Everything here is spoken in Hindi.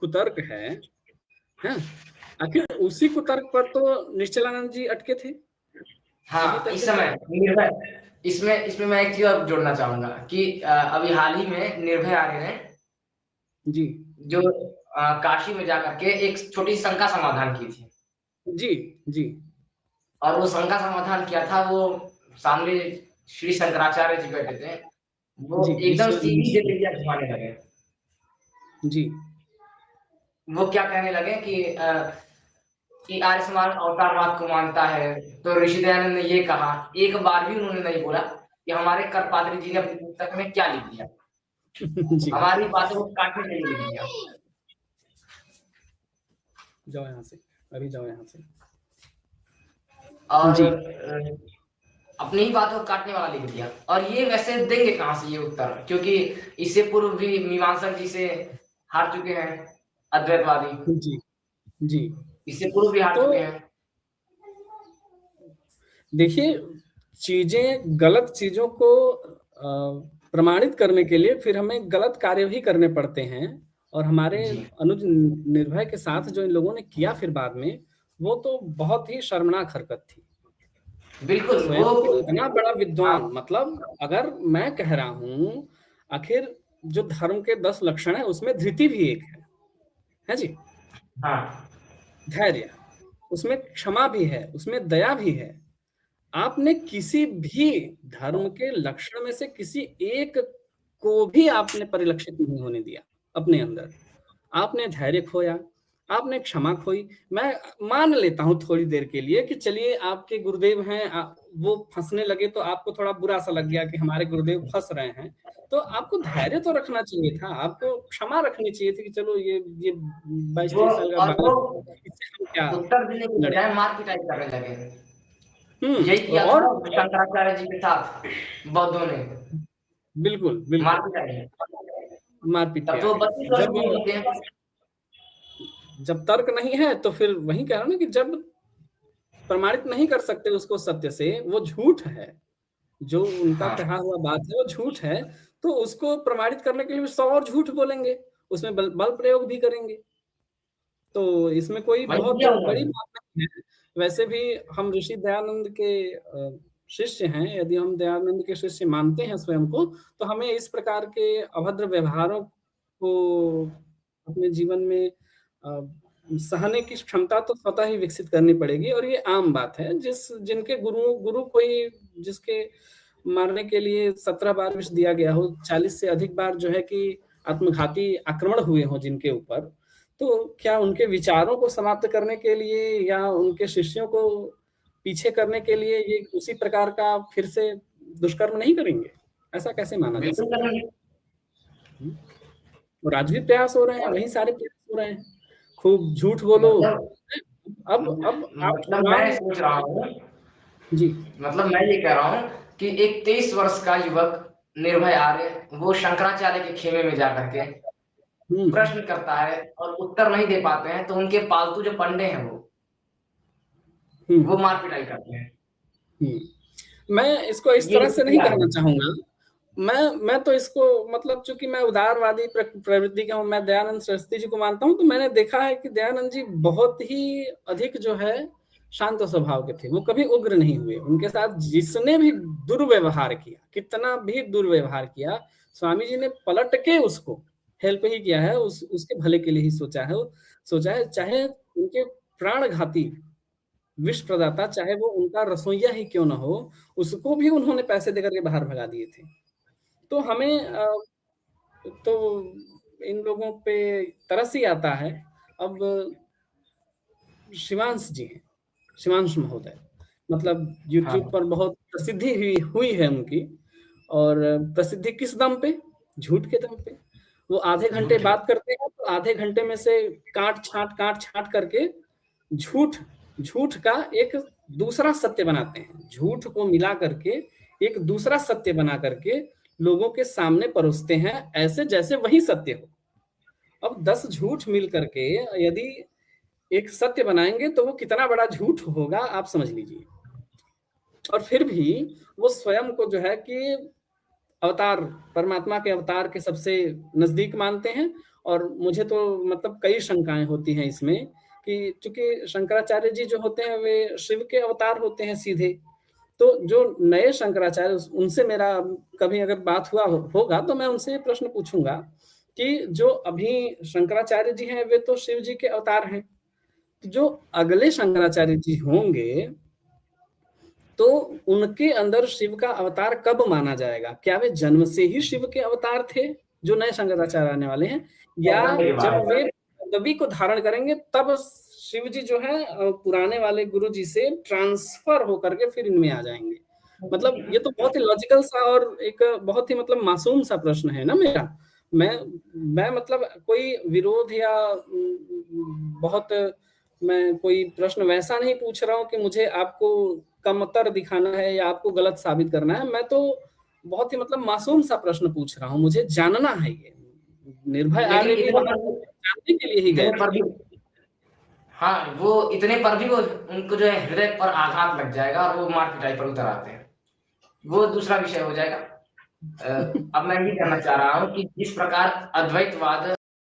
कुतर्क है आखिर उसी कुतर्क पर तो निश्चलानंद जी अटके थे। हाँ, इस समय निर्भय, इसमें मैं एक चीज और जोड़ना चाहूंगा कि अभी हाल ही में निर्भय आर्य ने जी जो काशी में जाकर के एक छोटी शंका समाधान की थी। जी जी और वो शंका समाधान किया था, वो सामने श्री शंकराचार्य जी बैठे थे, वो जी एकदम ईश्वर सीधी जलेबियां घुमाने लगे। जी वो क्या कहने लगे कि आर्य समाज अवतारवाद को मानता है। तो ऋषि दयानंद ने ये कहा, एक बार भी उन्होंने नहीं बोला कि हमारे करपात्री जी ने अपनी पुस्तक में क्या लिख दिया, जी हमारी बातों को काटने के लिए लिख दिया। जाओ यहाँ से, अभी जाओ यहाँ से। और जी अपनी ही बातों को काटने वाला लिख दिया। और ये वैसे देंगे कहां से ये उत्तर, क्योंकि इससे पूर्व भी मीमांसक जी से हार चुके हैं अद्वैतवादी, जी जी इससे पूर्व भी हार तो चुके हैं। देखिए, चीजें, गलत चीजों को प्रमाणित करने के लिए फिर हमें गलत कार्य भी करने पड़ते हैं। और हमारे जी अनुज निर्भय के साथ जो इन लोगों ने किया फिर बाद में, वो तो बहुत ही शर्मनाक हरकत थी। बिल्कुल। स्वयं वो को इतना बड़ा हाँ, विद्वान, मतलब अगर मैं कह रहा हूं, आखिर जो धर्म के 10 लक्षण है उसमें धृति भी एक है जी, हाँ, धैर्य, उसमें क्षमा भी है, उसमें दया भी है। आपने किसी भी धर्म के लक्षण में से किसी एक को भी आपने परिलक्षित नहीं होने दिया अपने अंदर। आपने धैर्य खोया, आपने क्षमा खोई। मैं मान लेता हूं थोड़ी देर के लिए कि चलिए आपके गुरुदेव हैं, वो फंसने लगे तो आपको थोड़ा बुरा सा लग गया कि हमारे गुरुदेव फंस रहे हैं। तो आपको धैर्य तो रखना चाहिए था, आपको क्षमा रखनी चाहिए थी कि चलो ये 22-23 साल का और वो बालक, इससे हम क्या उत्तर देने के लड़े। बजाय मार पिटाई करने लगे। यही किया था और शंकराचार्य जी के साथ बौद्धों ने, बिल्कुल मार बिल्कुल पिटाई। मारपीट पे तब आ तो गए। 32 वर्ष जब के होते हैं। जब तर्क नहीं है तो फिर वही कह रहा हूं ना कि जब प्रमाणित नहीं कर सकते उसको सत्य से, वो झूठ है, जो उनका हाँ, कहा हुआ बात है वो झूठ है, तो उसको प्रमाणित करने के लिए 100 और झूठ बोलेंगे, उसमें बल प्रयोग भी करेंगे। तो इसमें कोई वही बहुत किया बड़ी उन्होंने। बात नहीं है। वैसे भी हम ऋषि दयानंद के शिष्य हैं, यदि हम दयानंद के शिष्य मानते हैं स्वयं को, तो हमें इस प्रकार के अभद्र व्यवहारों को अपने जीवन में सहने की क्षमता तो स्वतः ही विकसित करनी पड़ेगी। और ये आम बात है, जिनके गुरु कोई, जिसके मारने के लिए 17 बार विष दिया गया हो, 40 से अधिक बार जो है कि आत्मघाती आक्रमण हुए हों जिनके ऊपर, तो क्या उनके विचारों को समाप्त करने के लिए या उनके शिष्यों को पीछे करने के लिए ये उसी प्रकार का फिर से दुष्कर्म नहीं करेंगे? ऐसा कैसे माना जा बिल्कुल सकता है? करेंगे। और आज भी प्रयास हो रहे हैं, और वही सारे प्रयास हो रहे हैं, खूब झूठ बोलो। मतलब अब आप मतलब मैं कुरान। सोच रहा हूँ, जी मतलब मैं ये कह रहा हूँ कि एक 23 वर्ष का युवक निर्भय आर्य, वो शंकराचार्य के खेमे में जाकर के हम्म प्रश्न करता है और उत्तर नहीं दे पाते हैं, तो उनके पालतू जो पंडे हैं वो हम्म मार पिटाई करते हैं। मैं इसको इस ये तरह से नहीं क्या है? कहना चाहूंगा। मैं तो इसको, मतलब चूंकि मैं उदारवादी प्रवृत्ति का हूँ, मैं दयानंद सरस्वती जी को मानता हूँ, तो मैंने देखा है कि दयानंद जी बहुत ही अधिक जो है शांत स्वभाव के थे। वो कभी उग्र नहीं हुए। उनके साथ जिसने भी दुर्व्यवहार किया, कितना भी दुर्व्यवहार किया, स्वामी जी ने पलट के उसको हेल्प ही किया है, उसके भले के लिए ही सोचा है, चाहे उनके प्राणघाती विष प्रदाता, चाहे वो उनका रसोईया ही क्यों ना हो, उसको भी उन्होंने पैसे देकर के बाहर भगा दिए थे। तो हमें तो इन लोगों पे तरस ही आता है। अब शिवांश जी हैं, शिवांश महोदय, मतलब हाँ, यूट्यूब पर बहुत प्रसिद्धि हुई है उनकी। और प्रसिद्धि किस दम पे? झूठ के दम पे। वो आधे घंटे झूठ है। बात करते हैं, तो आधे घंटे में से काट छांट करके झूठ झूठ का एक दूसरा सत्य बनाते हैं। झूठ को मिला करके एक दूसरा सत्य बना करके लोगों के सामने परोसते हैं, ऐसे जैसे वही सत्य हो। अब 10 झूठ मिल करके यदि एक सत्य बनाएंगे तो वो कितना बड़ा झूठ होगा, आप समझ लीजिए। और फिर भी वो स्वयं को जो है कि अवतार, परमात्मा के अवतार के सबसे नजदीक मानते हैं। और मुझे तो मतलब कई शंकाएँ होती हैं इसमें कि चूँकि शंकराचार्य जी जो होते हैं वे शिव के अवतार होते हैं सीधे। तो जो नए शंकराचार्य उनसे मेरा कभी अगर बात हुआ होगा तो मैं उनसे ये प्रश्न पूछूँगा कि जो अभी शंकराचार्य जी हैं वे तो शिव जी के अवतार हैं। जो अगले शंकराचार्य जी होंगे, तो उनके अंदर शिव का अवतार कब माना जाएगा? क्या वे जन्म से ही शिव के अवतार थे, जो नए शंकराचार्य आने वाले हैं? या एकदम सही जब बात वे है। पदवी को धारण करेंगे तब शिव जी जो है पुराने वाले गुरु जी से ट्रांसफर होकर के फिर इनमें आ जाएँगे? मतलब ये तो बहुत ही लॉजिकल सा और एक बहुत ही मतलब मासूम सा प्रश्न है ना मेरा। मैं मैं मतलब कोई विरोध या बहुत मैं कोई प्रश्न वैसा नहीं पूछ रहा हूँ कि मुझे आपको कमतर दिखाना है या आपको गलत साबित करना है। मैं तो बहुत ही मतलब मासूम सा प्रश्न पूछ रहा हूँ, मुझे जानना है ये। निर्भय लेकिन आर्य भी वहाँ जानने के लिए ही इतने गए पर थे। भी हाँ, वो इतने पर भी वो उनको जो है हृदय पर आघात लग जाएगा और वो मार-पिटाई पर उतर आते हैं। वो दूसरा विषय हो जाएगा। अब मैं ये कहना चाह रहा हूँ कि जिस प्रकार अद्वैतवाद